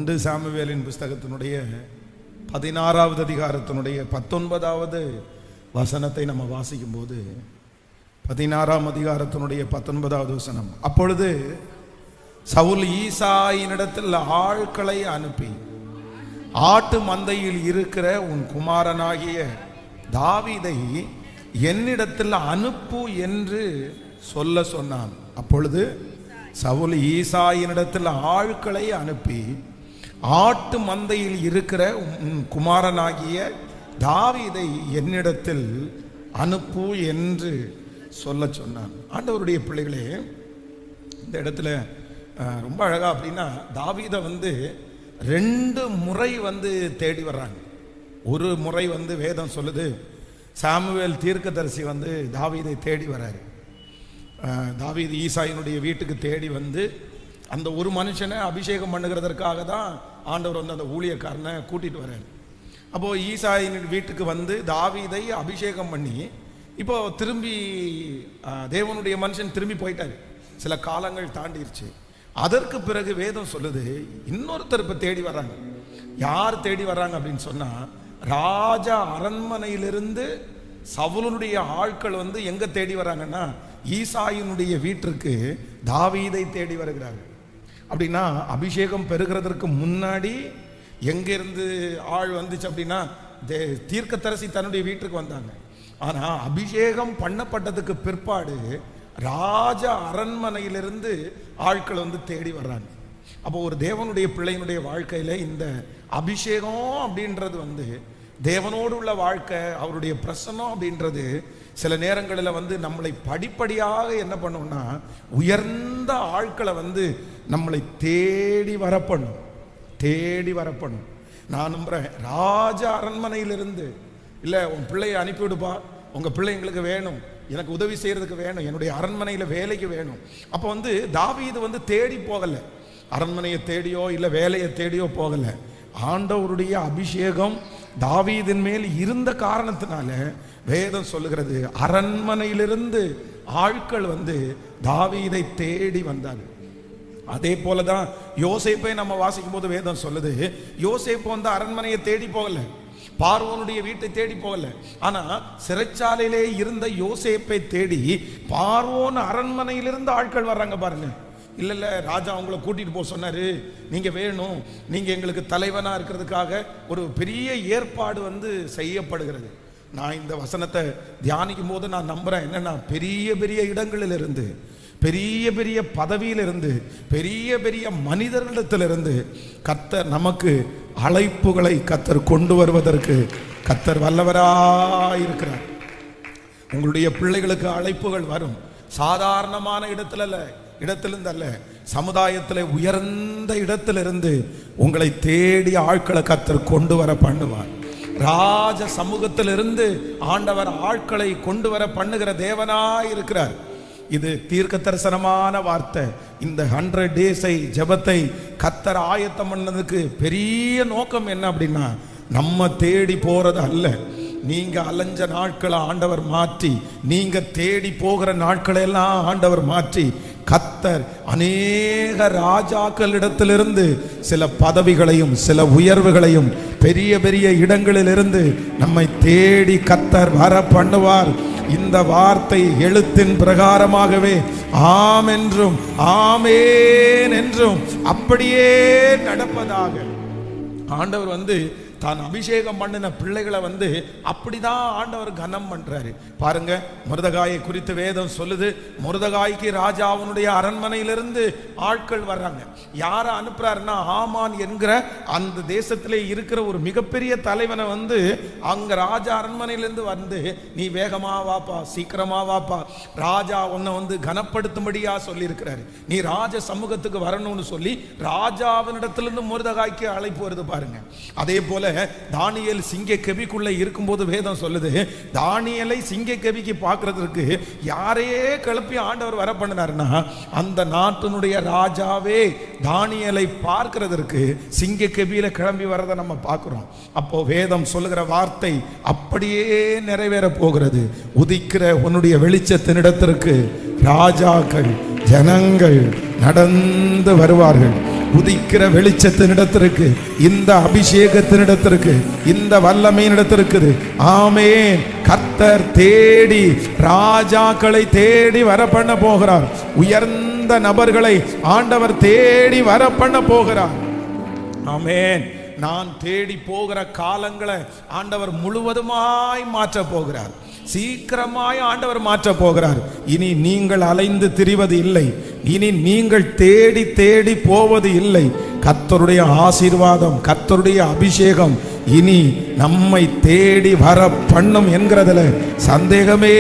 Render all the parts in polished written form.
ஒன்று சாமுவேலின் புஸ்தகத்தினுடைய 16வது அதிகாரத்தினுடைய 19வது வசனத்தை நம்ம வாசிக்கும் போது 16ஆம் அதிகாரத்தினுடைய 19வது வசனம், அப்பொழுது சவுல் ஈசாயினிடத்தில் ஆட்களை அனுப்பி ஆட்டு மந்தையில் இருக்கிற உன் குமாரனாகிய தாவீதை என்னிடத்தில் அனுப்பு என்று சொல்ல சொன்னான். அப்பொழுது சவுல் ஈசாயினிடத்தில் ஆட்களை அனுப்பி ஆட்டு மந்தையில் இருக்கிற உன் குமாரனாகிய தாவீதை என்னிடத்தில் அனுப்பு என்று சொல்ல சொன்னான். ஆண்டவருடைய பிள்ளைகளே, இந்த இடத்துல ரொம்ப அழகா அப்படின்னா தாவீதை 2 முறை தேடி வர்றாங்க. ஒரு முறை வேதம் சொல்லுது, சாமுவேல் தீர்க்கதரிசி தாவீதை தேடி வர்றாரு. தாவீது ஈசாயினுடைய வீட்டுக்கு தேடி அந்த ஒரு மனுஷனை அபிஷேகம் பண்ணுகிறதற்காக தான் ஆண்டவர் அந்த ஊழியக்காரனை கூட்டிட்டு வர்றாரு. அப்போ ஈசாயின் வீட்டுக்கு தாவீதை அபிஷேகம் பண்ணி இப்போ திரும்பி தேவனுடைய மனுஷன் திரும்பி போயிட்டாரு. சில காலங்கள் தாண்டிருச்சு. அதற்கு பிறகு வேதம் சொல்லுது, இன்னொருத்தர் இப்ப தேடி வர்றாங்க. யார் தேடி வர்றாங்க அப்படின்னு சொன்னா, ராஜா அரண்மனையிலிருந்து சவுலுடைய ஆட்கள் எங்க தேடி வர்றாங்கன்னா ஈசாயினுடைய வீட்டிற்கு தாவீதை தேடி வருகிறார்கள். அப்படின்னா அபிஷேகம் பெறுகிறதற்கு முன்னாடி எங்கிருந்து ஆள் வந்துச்சு அப்படின்னா தீர்க்கதரிசி தன்னுடைய வீட்டுக்கு வந்தாங்க. ஆனா அபிஷேகம் பண்ணப்பட்டதுக்கு பிற்பாடு ராஜ அரண்மனையிலிருந்து ஆட்கள் தேடி வர்றாங்க. அப்போ ஒரு தேவனுடைய பிள்ளையினுடைய வாழ்க்கையில இந்த அபிஷேகம் அப்படின்றது தேவனோடு உள்ள வாழ்க்கை, அவருடைய பிரசன்னம் அப்படின்றது சில நேரங்களில் நம்மளை படிப்படியாக என்ன பண்ணோம்னா உயர்ந்த ஆட்களை நம்மளை தேடி வரப்பண்ணும். நான் நம்புறேன், ராஜ அரண்மனையிலிருந்து இல்லை உன் பிள்ளையை அனுப்பிவிடுப்பா, உங்கள் பிள்ளை எங்களுக்கு வேணும், எனக்கு உதவி செய்யறதுக்கு வேணும், என்னுடைய அரண்மனையில் வேலைக்கு வேணும். அப்போ தாவீது தேடி போகலை, அரண்மனையை தேடியோ இல்லை வேலையை தேடியோ போகலை. ஆண்டவருடைய அபிஷேகம் தாவீதின் மேல் இருந்த காரணத்தினால வேதம் சொல்லுகிறது, அரண்மனையிலிருந்து ஆட்கள் தாவீதை தேடி வந்தாங்க. அதே போலதான் யோசேப்பை நம்ம வாசிக்கும் போது வேதம் சொல்லுது, யோசேப்பு அரண்மனையை தேடி போகல, பார்வோனுடைய வீட்டை தேடி போகல. ஆனா சிறைச்சாலையிலே இருந்த யோசேப்பை தேடி பார்வோன் அரண்மனையிலிருந்து ஆட்கள் வர்றாங்க. பாருங்க, இல்ல ராஜா அவங்கள கூட்டிட்டு போக சொன்னாரு, நீங்க வேணும், நீங்க எங்களுக்கு தலைவனா இருக்கிறதுக்காக ஒரு பெரிய ஏற்பாடு செய்யப்படுகிறது. நான் இந்த வசனத்தை தியானிக்கும் போது நான் நம்புறேன், என்னன்னா பெரிய பெரிய இடங்களிலிருந்து, பெரிய பெரிய பதவியிலிருந்து, பெரிய பெரிய மனிதர்களிடத்திலிருந்து கர்த்தர் நமக்கு அழைப்புகளை கர்த்தர் கொண்டு வருவதற்கு கர்த்தர் வல்லவராயிருக்கிறார். உங்களுடைய பிள்ளைகளுக்கு அழைப்புகள் வரும். சாதாரணமான இடத்திலிருந்து அல்ல, சமுதாயத்தில் உயர்ந்த இடத்திலிருந்து உங்களை தேடி ஆட்களை கர்த்தர் கொண்டு வர பண்ணுவார். ராஜ சமூகத்திலிருந்து ஆண்டவர் ஆட்களை கொண்டு வர பண்ணுகிற தேவனாய் இருக்கிறார். இது தீர்க்க தரிசனமான வார்த்தை. இந்த 100 days ஜெபத்தை கர்த்தர் ஆயத்தம் பண்ணதுக்கு பெரிய நோக்கம் என்ன அப்படின்னா, நம்ம தேடி போறது அல்ல, நீங்க அலைஞ்ச நாட்களை ஆண்டவர் மாற்றி, நீங்க தேடி போகிற நாட்களை எல்லாம் ஆண்டவர் மாற்றி கர்த்தர் அநேக ராஜாக்களிடத்திலிருந்து சில பதவிகளையும் சில உயர்வுகளையும் பெரிய பெரிய இடங்களிலிருந்து நம்மை தேடி கர்த்தர் வர பண்ணுவார். இந்த வார்த்தை எழுத்தின் பிரகாரமாகவே ஆம் என்றும் ஆமேன் என்றும் அப்படியே நடப்பதாக. ஆண்டவர் தான் அபிஷேகம் பண்ணின பிள்ளைகளை அப்படிதான் ஆண்டவர் கனம் பண்றாரு. பாருங்க, மொர்தெகாயை குறித்து வேதம் சொல்லுது, மொர்தெகாய்க்கு ராஜாவுடைய அரண்மனையிலிருந்து ஆட்கள் வர்றாங்க. யாரை அனுப்புறாருன்னா, ஆமான் என்கிற அந்த தேசத்திலே இருக்கிற ஒரு மிகப்பெரிய தலைவனை அங்க ராஜா அரண்மனையிலிருந்து நீ வேகமா வாப்பா, சீக்கிரமா வாப்பா, ராஜா உன்னை கனப்படுத்தும்படியா சொல்லி இருக்கிறாரு, நீ ராஜ சமூகத்துக்கு வரணும்னு சொல்லி ராஜாவினிடத்திலிருந்து மொர்தெகாய்க்கு அழைப்பு வருது. பாருங்க, அதே போல தானியேல் சிங்க கெபிக்குள்ள இருக்கும்போது வேதம் சொல்லுது, தானியேலை சிங்க கெபிக்கு பார்க்கிறதுக்கு யாரையே கிளப்பி ஆண்டவர் வர பண்ணினார்னா, அந்த நாட்டினுடைய ராஜாவே தானியேலை பார்க்கிறதற்கு சிங்க கெபியில கிளம்பி வரதை நம்ம பார்க்கிறோம். அப்போ வேதம் சொல்லுகிற வார்த்தை அப்படியே நிறைவேற போகிறது. உதிக்கிற உன்னுடைய வெளிச்சத்தினிடத்திற்கு ராஜாக்கள் ஜனங்கள் நடந்து வருவார்கள். உதிக்கிற வெளிச்சத்தினிடத்திற்கு, இந்த அபிஷேகத்தினிடத்திற்கு, இந்த வல்லமையினிடத்திற்கு. ஆமென். கர்த்தர் தேடி ராஜாக்களை தேடி வர பண்ண போகிறார். உயர்ந்த நபர்களை ஆண்டவர் தேடி வர பண்ண போகிறார். ஆமென். நான் தேடி போகிற காலங்களை ஆண்டவர் முழுவதுமாய் மாற்ற போகிறார். சீக்கிரமாய் ஆண்டவர் மாற்ற போகிறார். இனி நீங்கள் அலைந்து திரிவது இல்லை. இனி நீங்கள் தேடி தேடி போவது இல்லை. கர்த்தருடைய ஆசீர்வாதம், கர்த்தருடைய அபிஷேகம் இனி நம்மை தேடி வர பண்ணும் என்கிறதுல சந்தேகமே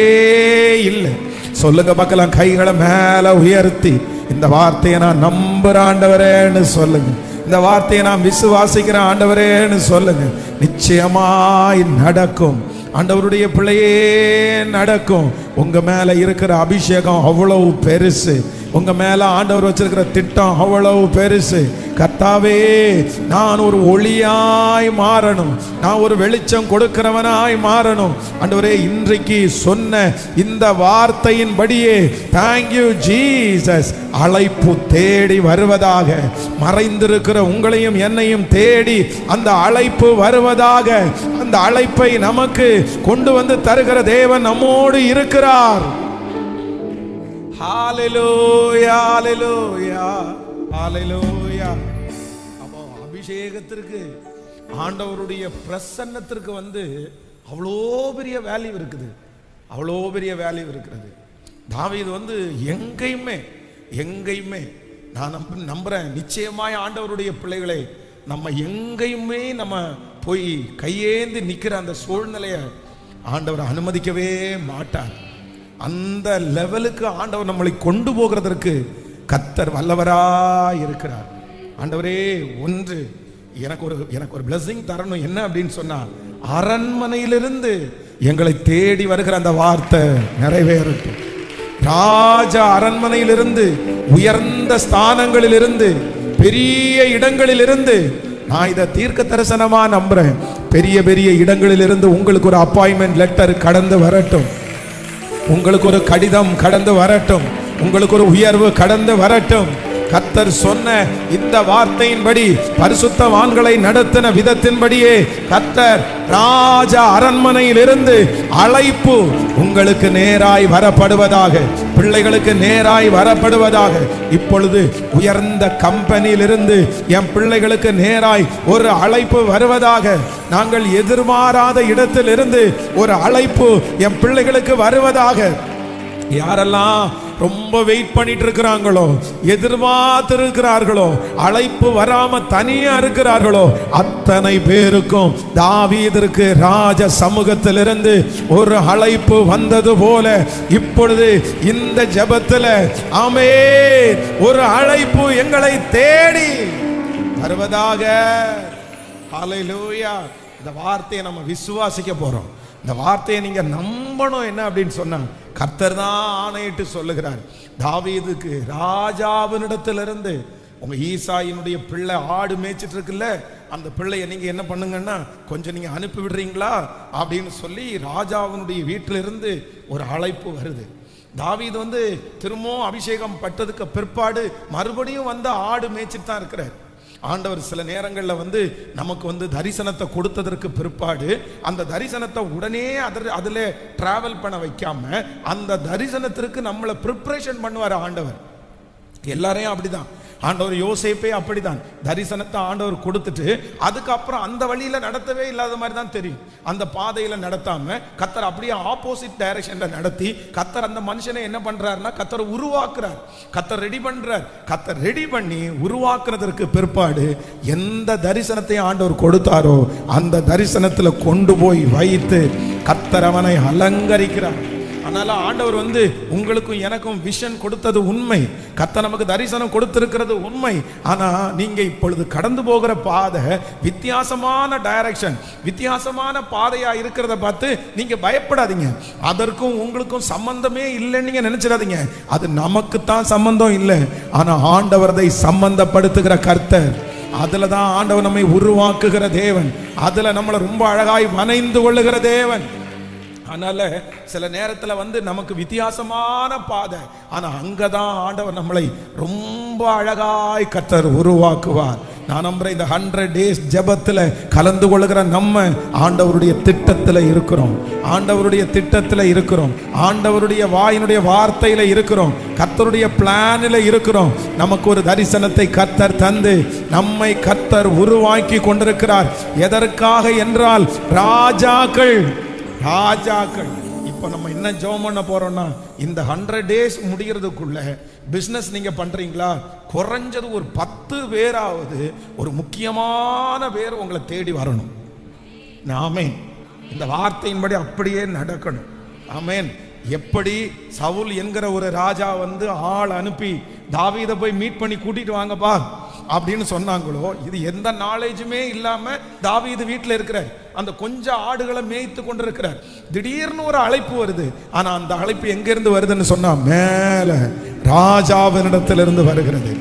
இல்லை. சொல்லுங்க பார்க்கலாம், கைகளை மேல உயர்த்தி இந்த வார்த்தையை நான் நம்புற ஆண்டவரேன்னு சொல்லுங்க. இந்த வார்த்தையை நான் விசுவாசிக்கிற ஆண்டவரேன்னு சொல்லுங்க. நிச்சயமாய் நடக்கும். ஆண்டவருடைய பிள்ளையே நடக்கும். உங்க மேல இருக்கிற அபிஷேகம் அவ்வளவு பெருசு. உங்க மேல ஆண்டவர் வச்சிருக்கிற திட்டம் அவ்வளவு பெருசு. கர்த்தாவே, நான் ஒரு ஒளியாய் மாறணும், நான் ஒரு வெளிச்சம் கொடுக்கிறவனாய் மாறணும். ஆண்டவரே, இன்றைக்கு சொன்ன இந்த வார்த்தையின்படியே தேங்க்யூ ஜீசஸ். அழைப்பு தேடி வருவதாக, மறைந்திருக்கிற உங்களையும் என்னையும் தேடி அந்த அழைப்பு வருவதாக. அந்த அழைப்பை நமக்கு கொண்டு வந்து தருகிற தேவன் நம்மோடு இருக்கிறார். ஹalleluya ஹalleluya ஹalleluya. அப்போ அபிஷேகத்திற்கு, ஆண்டவருடைய பிரசன்னத்திற்கு அவ்வளோ பெரிய வேல்யூ இருக்குது, அவ்வளோ பெரிய வேல்யூ இருக்கிறது. தாவீது எங்கேயுமே நான் நம்புறேன், நிச்சயமாய் ஆண்டவருடைய பிள்ளைகளை நம்ம எங்கேயுமே நம்ம போய் கையேந்து நிற்கிற அந்த சூழ்நிலையை ஆண்டவர் அனுமதிக்கவே மாட்டார். அந்த லெவலுக்கு ஆண்டவர் நம்மளை கொண்டு போகிறதற்கு கர்த்தர் வல்லவராய் இருக்கிறார். ஆண்டவரே, ஒன்று எனக்கு ஒரு blessing தரணும். என்ன அப்படின்னு சொன்னா, அரண்மனையிலிருந்து எங்களை தேடி வருகிற அந்த வார்த்தை நிறைவேறட்டும். ராஜா அரண்மனையிலிருந்து, உயர்ந்த ஸ்தானங்களிலிருந்து, பெரிய இடங்களிலிருந்து நான் இதை தீர்க்க தரிசனமா நம்புறேன். பெரிய பெரிய இடங்களிலிருந்து உங்களுக்கு ஒரு அப்பாயின்மெண்ட் லெட்டர் கடந்து வரட்டும். உங்களுக்கு ஒரு கடிதம் கடந்து வரட்டும். உங்களுக்கு ஒரு உயர்வு கடந்து வரட்டும். கர்த்தர் சொன்ன இந்த வார்த்தையின்படி, பரிசுத்தவான்களை நடத்தின விதத்தின்படியே கர்த்தர் ராஜ அரண்மனையில் இருந்து அழைப்பு உங்களுக்கு நேராய் வரப்படுவதாக, பிள்ளைகளுக்கு நேராய் வரப்படுவதாக. இப்பொழுது உயர்ந்த கம்பெனியில் இருந்து என் பிள்ளைகளுக்கு நேராய் ஒரு அழைப்பு வருவதாக. நாங்கள் எதிர்பாராத இடத்தில் இருந்து ஒரு அழைப்பு என் பிள்ளைகளுக்கு வருவதாக. யாரெல்லாம் ரொம்ப வெயிட் பண்ணிட்டு இருக்கிறாங்களோ, எதிர்பார்த்து இருக்கிறார்களோ, அழைப்பு வராம தனியா இருக்கிறார்களோ, அத்தனை பேருக்கும் தாவீதிற்கு ராஜ சமூகத்திலிருந்து ஒரு அழைப்பு வந்தது போல இப்பொழுது இந்த ஜெபத்துல ஆமென், ஒரு அழைப்பு எங்களை தேடி வருவதாக. ஹல்லேலூயா. இந்த வார்த்தையை நம்ம விசுவாசிக்க போறோம். இந்த வார்த்தையை நீங்க நம்பணும். என்ன அப்படின்னு சொன்னா, கர்த்தர் தான் ஆணையிட்டு சொல்லுகிறார். தாவீதுக்கு ராஜாவினிடத்திலிருந்து, உங்க ஈசாயினுடைய பிள்ளை ஆடு மேய்ச்சிட்டு இருக்குல்ல, அந்த பிள்ளைய நீங்க என்ன பண்ணுங்கன்னா கொஞ்சம் நீங்க அனுப்பி விடுறீங்களா அப்படின்னு சொல்லி ராஜாவினுடைய வீட்டிலிருந்து ஒரு அழைப்பு வருது. தாவீது திரும்பவும் அபிஷேகம் பட்டதுக்கு பிற்பாடு மறுபடியும் ஆடு மேய்ச்சிட்டு தான் இருக்கிறார். ஆண்டவர் சில நேரங்களில் நமக்கு தரிசனத்தை கொடுத்ததற்கு பிற்பாடு அந்த தரிசனத்தை உடனே அதில் டிராவல் பண்ண வைக்காம அந்த தரிசனத்திற்கு நம்மளை ப்ரிப்பரேஷன் பண்ணுவார் ஆண்டவர். எல்லாரையும் அப்படிதான். ஆண்டவர் யோசேப்பே அப்படிதான். தரிசனத்தை ஆண்டவர் கொடுத்துட்டு அதுக்கப்புறம் அந்த வழியில நடத்தவே இல்லாத மாதிரி தான் தெரியும். அந்த பாதையில நடத்தாம கர்த்தர் அப்படியே ஆப்போசிட் டைரக்ஷன்ல நடத்தி கர்த்தர் அந்த மனுஷனை என்ன பண்றாருன்னா கர்த்தர் உருவாக்குறார், கர்த்தர் ரெடி பண்றார். கர்த்தர் ரெடி பண்ணி உருவாக்குறதற்கு பிற்பாடு எந்த தரிசனத்தை ஆண்டவர் கொடுத்தாரோ அந்த தரிசனத்துல கொண்டு போய் வைத்து கர்த்தர் அவனை அலங்கரிக்கிறார். அதனால ஆண்டவர் உங்களுக்கும் எனக்கும் விஷன் கொடுத்தது உண்மை, கர்த்தர் நமக்கு தரிசனம் கொடுத்திருக்கிறது உண்மை. ஆனா நீங்க இப்பொழுது கடந்து போகிற பாதை வித்தியாசமான டைரக்ஷன், வித்தியாசமான பாதையா இருக்கிறத பார்த்து நீங்க பயப்படாதீங்க. அதற்கும் உங்களுக்கும் சம்பந்தமே இல்லைன்னு நீங்க நினைச்சிடாதீங்க. அது நமக்கு தான் சம்பந்தம் இல்லை, ஆனா ஆண்டவரை சம்பந்தப்படுத்துகிற கர்த்தர். அதுல தான் ஆண்டவர் நம்மை உருவாக்குகிற தேவன், அதுல நம்மளை ரொம்ப அழகாய் வணைந்து கொள்ளுகிற தேவன். அதனால சில நேரத்தில் நமக்கு வித்தியாசமான பாதை, ஆனா அங்கதான் ஆண்டவர் நம்மளை ரொம்ப ரொம்ப அழகாய் கர்த்தர் உருவாக்குவார். நான் நம்புறேன் இந்த 100 days ஜெபத்தில் கலந்து கொள்கிற நம்ம ஆண்டவருடைய திட்டத்தில் இருக்கிறோம், ஆண்டவருடைய திட்டத்தில் இருக்கிறோம், ஆண்டவருடைய வாயினுடைய வார்த்தையில இருக்கிறோம், கர்த்தருடைய பிளானில் இருக்கிறோம். நமக்கு ஒரு தரிசனத்தை கர்த்தர் தந்து நம்மை கர்த்தர் உருவாக்கி கொண்டிருக்கிறார். எதற்காக என்றால் ராஜாக்கள். இப்ப நம்ம என்ன ஜெபம் பண்ண போறோம்னா, இந்த 100 days முடிகிறதுக்குள்ள பிசினஸ் நீங்க பண்றீங்களா, குறைஞ்சது ஒரு 10 பேராவது ஒரு முக்கியமான பேர் உங்களை தேடி வரணும். ஆமென். இந்த வார்த்தையின்படி அப்படியே நடக்கணும். ஆமென். எப்படி சவுல் என்கிற ஒரு ராஜா வந்து ஆள் அனுப்பி தாவீதை போய் மீட் பண்ணி கூட்டிட்டு வாங்கப்பா அப்படின்னு சொன்னாங்களோ, இது எந்த நாலேஜுமே இல்லாம தாவீது வீட்டில் இருக்கிறார், அந்த கொஞ்சம் ஆடுகளை மேய்த்து கொண்டிருக்கிறார். திடீர்னு ஒரு அழைப்பு வருது. ஆனா அந்த அழைப்பு எங்கிருந்து வருதுன்னு சொன்னா, மேல ராஜாவினிடத்திலிருந்து வருகிறது.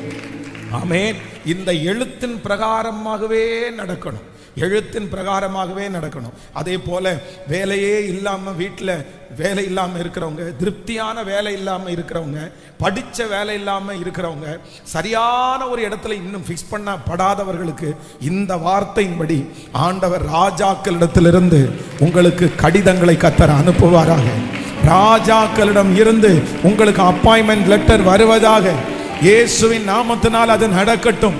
ஆமென். இந்த எழுத்தின் பிரகாரமாகவே நடக்கணும், எழுத்தின் பிரகாரமாகவே நடக்கணும். அதே போல வேலையே இல்லாம வீட்டில் வேலை இல்லாம இருக்கிறவங்க, திருப்தியான வேலை இல்லாம இருக்கிறவங்க, படிச்ச வேலை இல்லாம இருக்கிறவங்க, சரியான ஒரு இடத்துல இன்னும் ஃபிக்ஸ் பண்ணப்படாதவர்களுக்கு இந்த வார்த்தையின்படி ஆண்டவர் ராஜாக்களிடத்திலிருந்து உங்களுக்கு கடிதங்களை கர்த்தர் அனுப்புவாராக. ராஜாக்களிடம் இருந்து உங்களுக்கு அப்பாயின்மெண்ட் லெட்டர் வருவதாக. இயேசுவின் நாமத்தினால் அது நடக்கட்டும்.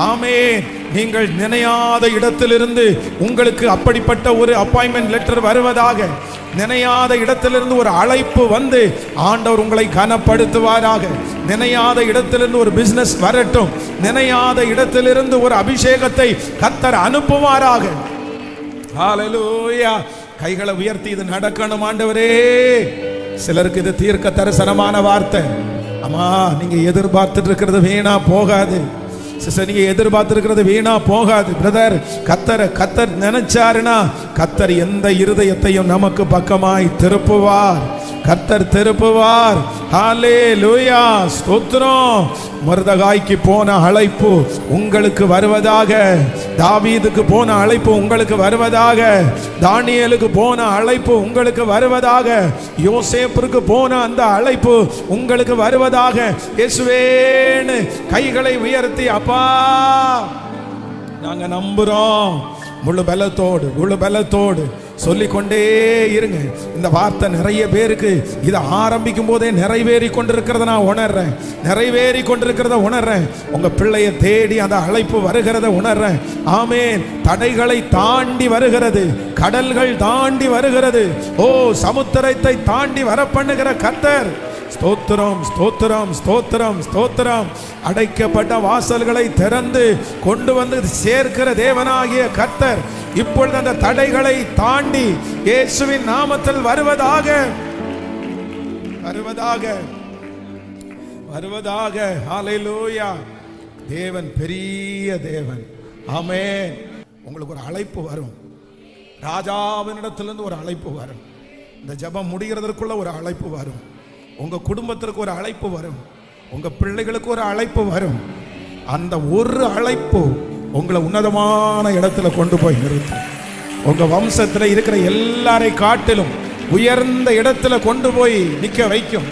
ஆமென். நீங்கள் நினையாத இடத்திலிருந்து உங்களுக்கு அப்படிப்பட்ட ஒரு அப்பாயின்மெண்ட் லெட்டர் வருவதாக. நினையாத இடத்திலிருந்து ஒரு அழைப்பு வந்து ஆண்டவர் உங்களை கனப்படுத்துவாராக. நினையாத இடத்திலிருந்து ஒரு பிசினஸ் வரட்டும். நினையாத இடத்திலிருந்து ஒரு அபிஷேகத்தை கர்த்தர் அனுப்புவாராக. ஹல்லேலூயா. கைகளை உயர்த்தி இது நடக்கணும் ஆண்டவரே. சிலருக்கு இது தீர்க்க தரிசனமான வார்த்தை. அம்மா, நீங்க எதிர்பார்த்துட்டு இருக்கிறது வீணா போகாது. சிஸ்டர், நீங்க எதிர்பார்த்திருக்கிறது வீணா போகாது. பிரதர், கர்த்தர் நினைச்சாருன்னா கர்த்தர் எந்த இருதயத்தையும் நமக்கு பக்கமாய் திருப்புவார். கர்த்தர் திருப்புவார். ஹல்லேலூயா. ஸ்தோத்திரம். மொர்தெகாய்க்கு போன அழைப்பு உங்களுக்கு வருவதாக. தாவீதுக்கு போன அழைப்பு உங்களுக்கு வருவதாக. தானியேலுக்கு போன அழைப்பு உங்களுக்கு வருவதாக. யோசேப்புக்கு போன அந்த அழைப்பு உங்களுக்கு வருவதாக. இயேசுவேன்னு கைகளை உயர்த்தி, அப்பா நாங்க நம்புறோம். முழு பலத்தோடு சொல்லிக்கொண்டே இருங்க. இந்த வார்த்தை நிறைய பேருக்கு இதை ஆரம்பிக்கும் போதே நிறைவேறி கொண்டிருக்கிறத நான் உணர்றேன், நிறைவேறி கொண்டிருக்கிறத உணர்றேன். உங்க பிள்ளைய தேடி அந்த அழைப்பு வருகிறத உணர்றேன். ஆமென். தடைகளை தாண்டி வருகிறது, கடல்கள் தாண்டி வருகிறது. ஓ, சமுத்திரத்தை தாண்டி வர பண்ணுகிற கர்த்தர். ஸ்தோத்திரம், ஸ்தோத்திரம், ஸ்தோத்திரம், ஸ்தோத்திரம். அடைக்கப்பட்ட வாசல்களை திறந்து கொண்டு வந்து சேர்க்கிற தேவனாகிய கர்த்தர் இப்பொழுது அந்த தடைகளை தாண்டி இயேசுவின் நாமத்தில் வருவதாக, வருவதாக, வருவதாக. ஹல்லேலூயா. தேவன் பெரிய தேவன். ஆமென். உங்களுக்கு ஒரு அழைப்பு வரும், ராஜாவினிடத்திலிருந்து ஒரு அழைப்பு வரும். இந்த ஜெபம் முடிகிறதற்குள்ள ஒரு அழைப்பு வரும். உங்க குடும்பத்திற்கு ஒரு அழைப்பு வரும், உங்க பிள்ளைகளுக்கு ஒரு அழைப்பு வரும். அந்த ஒரு அழைப்பு உங்களை உன்னதமான இடத்துல கொண்டு போய் நிறுத்தும். உங்க வம்சத்துல இருக்கிற எல்லாரை காட்டிலும் உயர்ந்த இடத்துல கொண்டு போய் நிக்க வைக்கும்.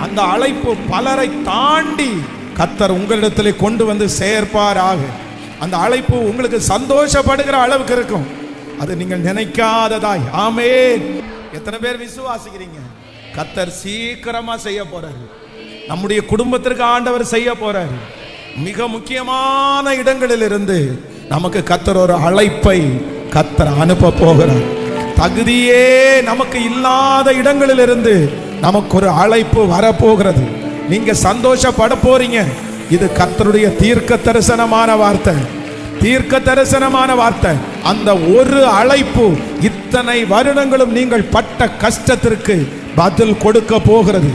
அந்த அழைப்பு பலரை தாண்டி கர்த்தர் உங்களிடத்திலே கொண்டு வந்து சேர்ப்பாராக. அந்த அழைப்பு உங்களுக்கு சந்தோஷப்படுகிற அளவுக்கு இருக்கும். அது நீங்கள் நினைக்காததாய். ஆமென். எத்தனை பேர் விசுவாசிக்கிறீங்க? கர்த்தர் சீக்கிரமா செய்ய போறாரு. நம்முடைய குடும்பத்திற்கு ஆண்டவர் செய்ய போறாரு. மிக முக்கியமான இடங்களிலிருந்து நமக்கு கர்த்தர் ஒரு அழைப்பை கர்த்தர் அனுப்ப போகிறார். தகுதியே நமக்கு இல்லாத இடங்களிலிருந்து நமக்கு ஒரு அழைப்பு வரப்போகிறது. நீங்க சந்தோஷப்பட போறீங்க. இது கர்த்தருடைய தீர்க்க தரிசனமான வார்த்தை, தீர்க்க தரிசனமான வார்த்தை. அந்த ஒரு அழைப்பு இத்தனை வருடங்களும் நீங்கள் பட்ட கஷ்டத்திற்கு பதில் கொடுக்க போகிறது.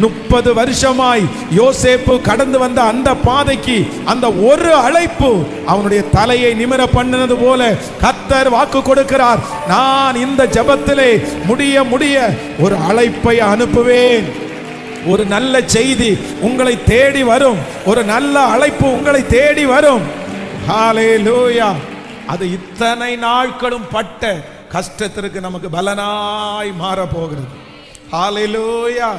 30 வருஷமாய் யோசேப்பு கடந்து வந்த அந்த பாதைக்கு அந்த ஒரு அழைப்பு அவனுடைய தலையை நிமிர பண்ணினது போல கர்த்தர் வாக்கு கொடுக்கிறார். நான் இந்த ஜெபத்திலே முடிய ஒரு அழைப்பை அனுப்புவேன். ஒரு நல்ல செய்தி உங்களை தேடி வரும், ஒரு நல்ல அழைப்பு உங்களை தேடி வரும். ஹல்லேலூயா. அது இத்தனை நாட்களும் பட்ட கஷ்டத்திற்கு நமக்கு பலனாய் மாற போகிறது. ஹல்லேலூயா.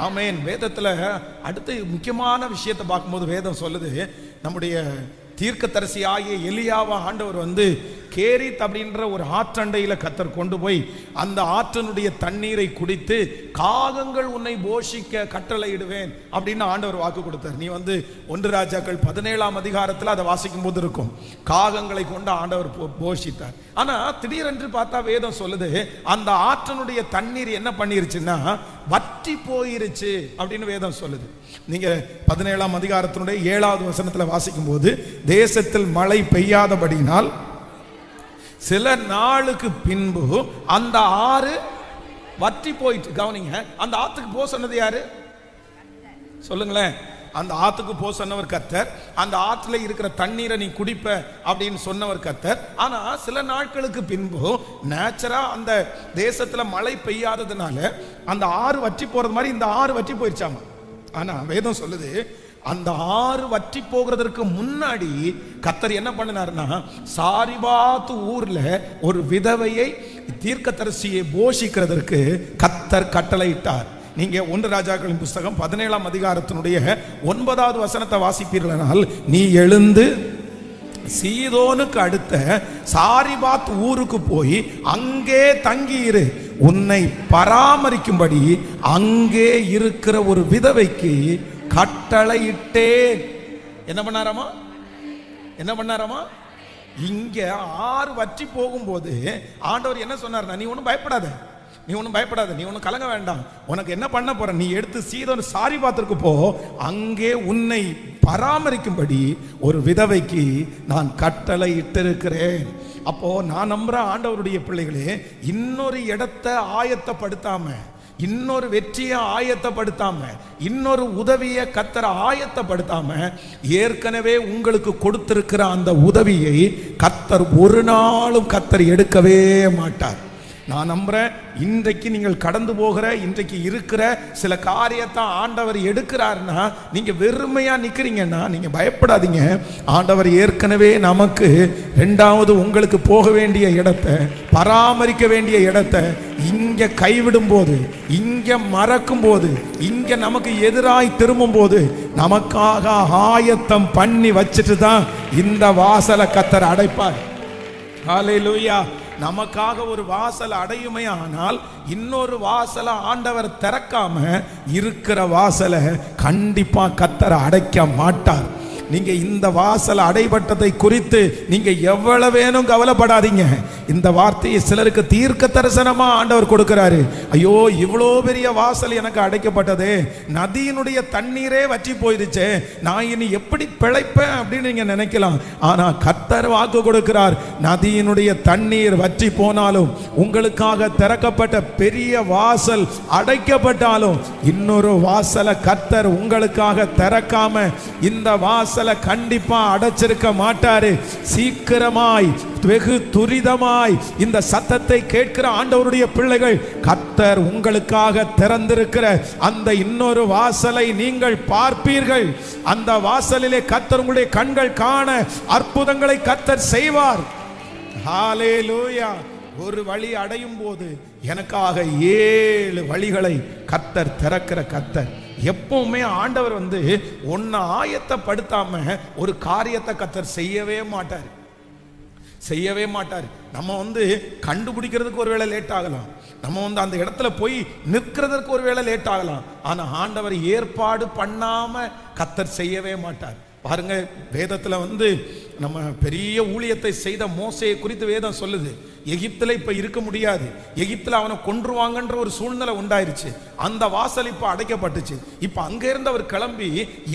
ஆமென். வேதத்துல அடுத்து முக்கியமான விஷயத்தை பார்க்கும்போது வேதம் சொல்லுது, நம்முடைய தீர்க்கதரிசி ஆகிய எலியாவை ஆண்டவர் வந்து கேரித் அப்படின்ற ஒரு ஆற்றண்டையில கத்தர் கொண்டு போய் அந்த ஆற்றனுடைய தண்ணீரை குடித்து காகங்கள் உன்னை போஷிக்க கட்டளையிடுவேன் அப்படின்னு ஆண்டவர் வாக்கு கொடுத்தார். நீ வந்து 1 ராஜாக்கள் 17ஆம் அதிகாரத்தில் அதை வாசிக்கும் போது இருக்கும், காகங்களை கொண்டு ஆண்டவர் போஷித்தார். ஆனா திடீரென்று பார்த்தா வேதம் சொல்லுது, அந்த ஆற்றனுடைய தண்ணீர் என்ன பண்ணிருச்சுன்னா வற்றி போயிருச்சு அப்படின்னு வேதம் சொல்லுது. நீங்க 17ஆம் அதிகாரத்தினுடைய 7வது வசனத்துல வாசிக்கும் போது, தேசத்தில் மழை பெய்யாதபடினால் சில நாளுக்கு பின்பு அந்த ஆறு வற்றி போயிட்டு. கவனிங்க, அந்த ஆத்துக்கு போ சொன்னது யாரு சொல்லுங்களேன்? அந்த ஆத்துக்கு போ சொன்னவர் கர்த்தர். அந்த ஆற்றுல இருக்கிற தண்ணீரை நீ குடிப்ப அப்படின்னு சொன்னவர் கர்த்தர். ஆனா சில நாட்களுக்கு பின்பு நேச்சரா அந்த தேசத்துல மழை பெய்யாததுனால அந்த ஆறு வற்றி போறது மாதிரி இந்த ஆறு வற்றி போயிருச்சாமா. ஆனா வேதம் சொல்லுது, அந்த ஆறு வற்றி போகிறதற்கு முன்னாடி கர்த்தர் என்ன பண்ணினார்னா, சாரிபாத் ஊர்ல ஒரு விதவையை தீர்க்கதரிசியை போஷிக்கிறதற்கு கர்த்தர் கட்டளையிட்டார். நீங்க 1 ராஜாக்களின் புஸ்தகம் 17ஆம் அதிகாரத்தினுடைய 9வது வசனத்தை வாசிப்பீர்களானால், நீ எழுந்து சீதோனுக்கு அடுத்த சாரிபாத் ஊருக்கு போய் அங்கே தங்கியிரு, உன்னை பராமரிக்கும்படி அங்கே இருக்கிற ஒரு விதவைக்கு கட்டளையிட்டேன். என்ன பண்ணாராமா? என்ன பண்ணாராமா? இங்க ஆறு வற்றி போகும்போது ஆண்டவர் என்ன சொன்னார்? நீ ஒன்றும் பயப்படாத, நீ ஒன்றும் பயப்படாத, நீ ஒன்றும் கலங்க வேண்டாம். உனக்கு என்ன பண்ண போற, நீ எடுத்து சீதோன் சாரிபாத்திற்கு போ, அங்கே உன்னை பராமரிக்கும்படி ஒரு விதவைக்கு நான் கட்டளை இட்டிருக்கிறேன். அப்போ நான் நம்புற ஆண்டவருடைய பிள்ளைகளே, இன்னொரு இடத்தை ஆயத்தப்படுத்தாம, இன்னொரு வெற்றியை ஆயத்தப்படுத்தாம, இன்னொரு உதவியை கர்த்தர் ஆயத்தப்படுத்தாம, ஏற்கனவே உங்களுக்கு கொடுத்திருக்கிற அந்த உதவியை கர்த்தர் ஒரு நாளும் கர்த்தர் எடுக்கவே மாட்டார். நான் நம்புறேன், இன்றைக்கு நீங்கள் கடந்து போகிற, இன்றைக்கு இருக்கிற சில காரியத்தை ஆண்டவர் எடுக்கிறாருன்னா, நீங்க வெறுமையா நிக்கிறீங்கன்னா நீங்க பயப்படாதீங்க. ஆண்டவர் ஏற்கனவே நமக்கு 2வது உங்களுக்கு போக வேண்டிய இடத்தை, பராமரிக்க வேண்டிய இடத்தை இங்க கைவிடும் போது, இங்க மறக்கும் போது, இங்க நமக்கு எதிராய் திரும்பும் போது நமக்காக ஆயத்தம் பண்ணி வச்சுட்டு தான் இந்த வாசலை கர்த்தர் அடைப்பார். ஹல்லேலூயா. நமக்காக ஒரு வாசல் அடையுமே, ஆனால் இன்னொரு வாசலை ஆண்டவர் திறக்காம இருக்கிற வாசலை கண்டிப்பா கர்த்தர் அடைக்க மாட்டார். நீங்க இந்த வாசல் அடைபட்டதை குறித்து நீங்க எவ்வளவு வேணும் கவலைப்படாதீங்க. இந்த வார்த்தையை சிலருக்கு தீர்க்க தரிசனமா ஆண்டவர் கொடுக்கிறாரு. ஐயோ, இவ்வளோ பெரிய வாசல் எனக்கு அடைக்கப்பட்டதே, நதியினுடைய தண்ணீரே வற்றி போயிடுச்சே, நான் இனி எப்படி பிழைப்பேன் அப்படின்னு நீங்க நினைக்கலாம். ஆனா கர்த்தர் வாக்கு கொடுக்கிறார், நதியினுடைய தண்ணீர் வற்றி போனாலும், உங்களுக்காக திறக்கப்பட்ட பெரிய வாசல் அடைக்கப்பட்டாலும், இன்னொரு வாசலை கர்த்தர் உங்களுக்காக திறக்காம இந்த வாசல் கண்டிப்பா அடைச்சிருக்க மாட்டாரு. சீக்கிரமாய், வெகு துரிதமாய் இந்த சத்தத்தை கேட்கிற ஆண்டவருடைய பிள்ளைகள், கர்த்தர் உங்களுக்காக திறந்திருக்கிற அந்த இன்னொரு வாசலை நீங்கள் பார்ப்பீர்கள். அந்த வாசலிலே கர்த்தர் உங்களுடைய கண்கள் காண அற்புதங்களை கர்த்தர் செய்வார். ஹல்லேலூயா. ஒரு வழி அடையும் போது எனக்காக 7 வழிகளை கர்த்தர் திறக்கிற கர்த்தர். எப்பவுமே ஆண்டவர் வந்து ஒன்ன ஆயத்தப்படுத்தாம ஒரு காரியத்தை கர்த்தர் செய்யவே மாட்டார், செய்யவே மாட்டார். நம்ம வந்து கண்டுபிடிக்கிறதுக்கு ஒருவேளை லேட் ஆகலாம், நம்ம வந்து அந்த இடத்துல போய் நிற்கிறதுக்கு ஒருவேளை லேட் ஆகலாம், ஆனா ஆண்டவர் ஏற்பாடு பண்ணாம கர்த்தர் செய்யவே மாட்டார். பாருங்க, வேதத்துல வந்து நம்ம பெரிய ஊழியத்தை செய்த மோசேயை குறித்து வேதம் சொல்லுது. எகிப்துல இப்ப இருக்க முடியாது, எகிப்துல அவனை கொன்றுவாங்கன்ற ஒரு சூழ்நிலை உண்டாயிருச்சு. அந்த வாசல் இப்ப அடைக்கப்பட்டுச்சு. இப்ப அங்க இருந்து அவர் கிளம்பி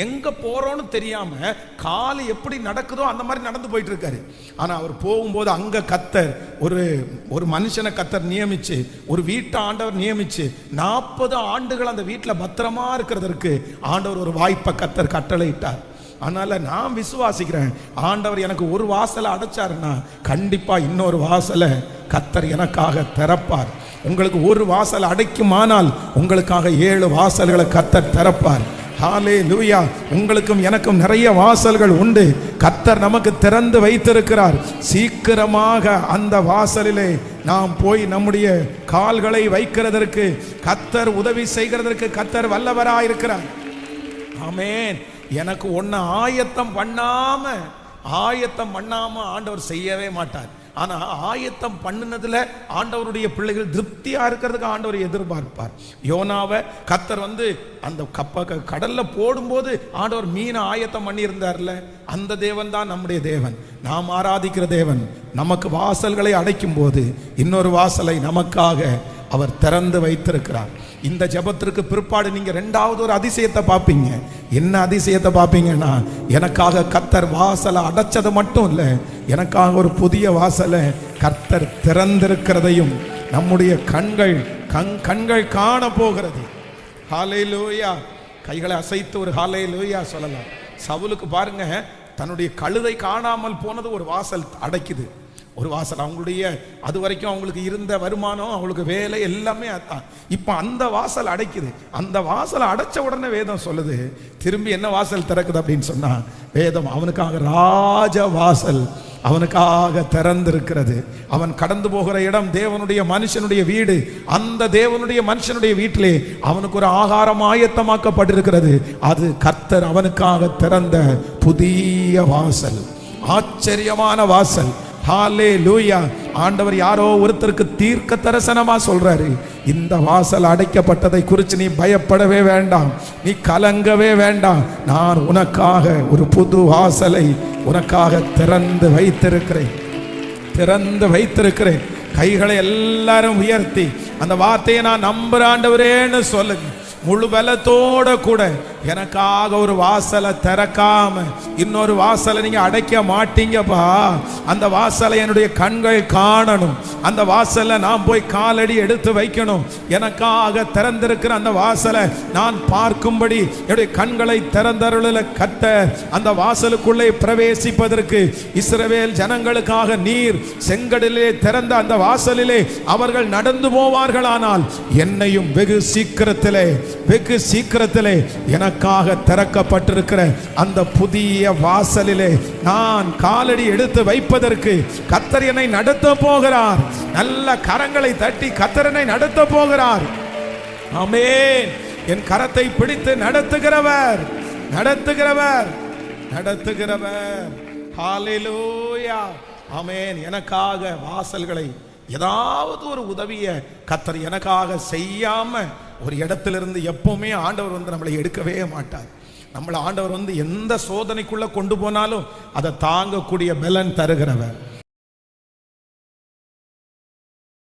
எங்க போறோன்னு தெரியாம காலு எப்படி நடக்குதோ அந்த மாதிரி நடந்து போயிட்டு இருக்காரு. ஆனா அவர் போகும்போது அங்க கர்த்தர் ஒரு மனுஷனை கர்த்தர் நியமிச்சு, ஒரு வீட்டை ஆண்டவர் நியமிச்சு 40 ஆண்டுகள் அந்த வீட்டுல பத்திரமா இருக்கிறதற்கு ஆண்டவர் ஒரு வாய்ப்பை கர்த்தர் கட்டளையிட்டார். அதனால நான் விசுவாசிக்கிறேன், ஆண்டவர் எனக்கு ஒரு வாசலை அடைச்சாருன்னா கண்டிப்பா இன்னொரு வாசலை கர்த்தர் எனக்காக திறப்பார். உங்களுக்கு ஒரு வாசல் அடைக்குமானால் உங்களுக்காக 7 வாசல்களை கர்த்தர் திறப்பார். ஹல்லேலூயா. உங்களுக்கும் எனக்கும் நிறைய வாசல்கள் உண்டு. கர்த்தர் நமக்கு திறந்து வைத்திருக்கிறார். சீக்கிரமாக அந்த வாசலிலே நாம் போய் நம்முடைய கால்களை வைக்கிறதற்கு கர்த்தர் உதவி செய்கிறதற்கு கர்த்தர் வல்லவராயிருக்கிறார். ஆமென். எனக்கு ஒன்னு ஆயத்தம் பண்ணாம ஆண்டவர் செய்யவே மாட்டார். ஆனா ஆயத்தம் பண்ணினதுல ஆண்டவருடைய பிள்ளைகள் திருப்தியா இருக்கிறதுக்கு ஆண்டவர் எதிர்பார்ப்பார். யோனாவை கர்த்தர் அந்த கடல்ல போடும்போது ஆண்டவர் மீனை ஆயத்தம் பண்ணி இருந்தார்ல, அந்த தேவன் தான் நம்முடைய தேவன், நாம் ஆராதிக்கிற தேவன். நமக்கு வாசல்களை அடைக்கும் போது இன்னொரு வாசலை நமக்காக அவர் திறந்து வைத்திருக்கிறார். இந்த ஜெபத்திற்கு பிற்பாடு நீங்க இரண்டாவது ஒரு அதிசயத்தை பார்ப்பீங்க. என்ன அதிசயத்தை பார்ப்பீங்கன்னா, எனக்காக கர்த்தர் வாசலை அடைச்சது மட்டும் இல்லை, எனக்காக ஒரு புதிய வாசலை கர்த்தர் திறந்திருக்கிறதையும் நம்முடைய கண்கள் காண போகிறது. ஹல்லேலூயா. கைகளை அசைத்து ஒரு ஹல்லேலூயா சொல்லலாம். சவுலுக்கு பாருங்க, தன்னுடைய கழுதை காணாமல் போனது ஒரு வாசல் அடைக்குது. ஒரு வாசல் அவங்களுடைய அது வரைக்கும் அவங்களுக்கு இருந்த வருமானம், அவங்களுக்கு வேலை எல்லாமே அதான். இப்போ அந்த வாசல் அடைக்குது. அந்த வாசலை அடைச்ச உடனே வேதம் சொல்லுது, திரும்பி என்ன வாசல் திறக்குது அப்படின்னு சொன்னா, வேதம் அவனுக்காக ராஜ வாசல் அவனுக்காக திறந்திருக்கிறது. அவன் கடந்து போகிற இடம் தேவனுடைய மனுஷனுடைய வீடு. அந்த தேவனுடைய மனுஷனுடைய வீட்டிலே அவனுக்கு ஒரு ஆகாரம் ஆயத்தமாக்கப்பட்டிருக்கிறது. அது கர்த்தர் அவனுக்காக திறந்த புதிய வாசல், ஆச்சரியமான வாசல். ஹல்லேலூயா. ஆண்டவர் யாரோ ஒருத்தருக்கு தீர்க்க தரிசனமா சொல்றாரு, இந்த வாசல் அடைக்கப்பட்டதை குறித்து நீ பயப்படவே வேண்டாம், நீ கலங்கவே வேண்டாம். நான் உனக்காக ஒரு புது வாசலை உனக்காக திறந்து வைத்திருக்கிறேன். கைகளை எல்லாரும் உயர்த்தி அந்த வார்த்தையை நான் நம்புற ஆண்டவரேன்னு சொல்லுங்க. முழு பலத்தோட கூட எனக்காக ஒரு வாசலை திறக்காம இன்னொரு வாசலை நீங்க அடைக்க மாட்டீங்கப்பா. அந்த வாசலை என்னுடைய கண்கள் காணணும். அந்த வாசலை நான் போய் காலடி எடுத்து வைக்கணும். எனக்காக திறந்திருக்கிற அந்த வாசலை நான் பார்க்கும்படி என்னுடைய கண்களை திறந்தருள கர்த்தர் அந்த வாசலுக்குள்ளே பிரவேசிப்பதற்கு இஸ்ரவேல் ஜனங்களுக்காக நீர் செங்கடலிலே திறந்த அந்த வாசலிலே அவர்கள் நடந்து போவார்களானால் என்னையும் வெகு சீக்கிரத்திலே எனக்காக திறக்கப்பட்டிருக்கிற அந்த புதிய வாசலிலே நான் காலடி எடுத்து வைப்பதற்கு கர்த்தர் என்னை நடத்த போகிறார். நல்ல கரங்களை தட்டி கர்த்தர் என்னை நடத்த போகிறார். ஆமென். என் கரத்தை பிடித்து நடத்துகிறவர். ஹல்லேலூயா. ஆமென். எனக்காக வாசல்களை ஏதாவது ஒரு உதவியை கர்த்தர் எனக்காக செய்யாம ஒரு இடத்திலிருந்து எப்பவுமே ஆண்டவர் நம்மளை எடுக்கவே மாட்டார். நம்மளை ஆண்டவர் எந்த சோதனைக்குள்ள கொண்டு போனாலும் அதை தாங்கக்கூடிய பலன் தருகிறவர்.